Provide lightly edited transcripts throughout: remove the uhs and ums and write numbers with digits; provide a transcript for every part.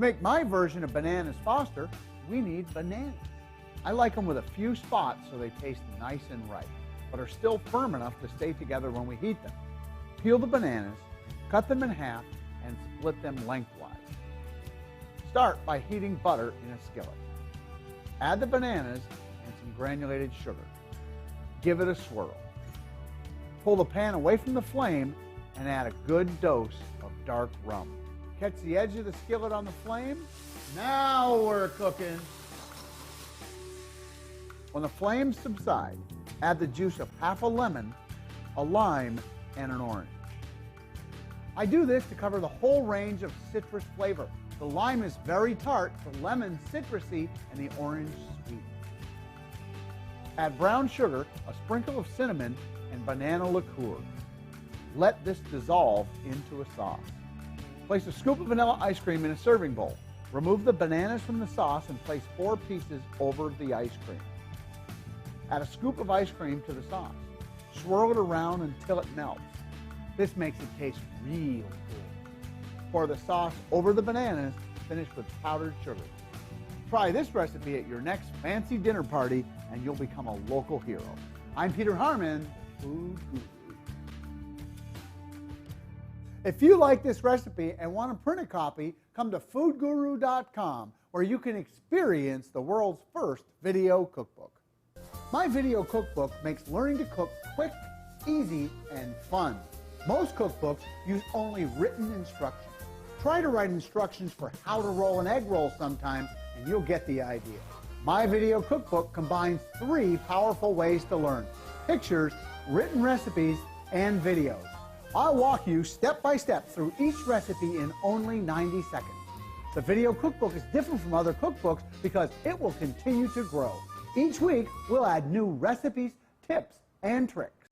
To make my version of Bananas Foster, we need bananas. I like them with a few spots so they taste nice and ripe, but are still firm enough to stay together when we heat them. Peel the bananas, cut them in half, and split them lengthwise. Start by heating butter in a skillet. Add the bananas and some granulated sugar. Give it a swirl. Pull the pan away from the flame and add a good dose of dark rum. Catch the edge of the skillet on the flame. Now we're cooking. When the flames subside, add the juice of half a lemon, a lime, and an orange. I do this to cover the whole range of citrus flavor. The lime is very tart, the lemon citrusy, and the orange sweet. Add brown sugar, a sprinkle of cinnamon, and banana liqueur. Let this dissolve into a sauce. Place a scoop of vanilla ice cream in a serving bowl. Remove the bananas from the sauce and place 4 pieces over the ice cream. Add a scoop of ice cream to the sauce. Swirl it around until it melts. This makes it taste real good. Pour the sauce over the bananas, finish with powdered sugar. Try this recipe at your next fancy dinner party and you'll become a local hero. I'm Peter Harmon, Food Guru. If you like this recipe and want to print a copy, come to foodguru.com where you can experience the world's first video cookbook. My video cookbook makes learning to cook quick, easy, and fun. Most cookbooks use only written instructions. Try to write instructions for how to roll an egg roll sometime and you'll get the idea. My video cookbook combines 3 powerful ways to learn: pictures, written recipes, and videos. I'll walk you step by step through each recipe in only 90 seconds. The video cookbook is different from other cookbooks because it will continue to grow. Each week, we'll add new recipes, tips, and tricks.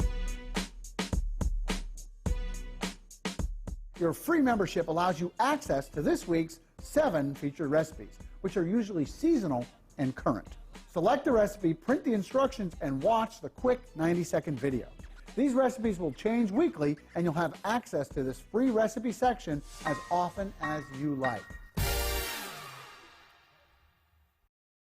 Your free membership allows you access to this week's 7 featured recipes, which are usually seasonal and current. Select the recipe, print the instructions, and watch the quick 90-second video. These recipes will change weekly, and you'll have access to this free recipe section as often as you like.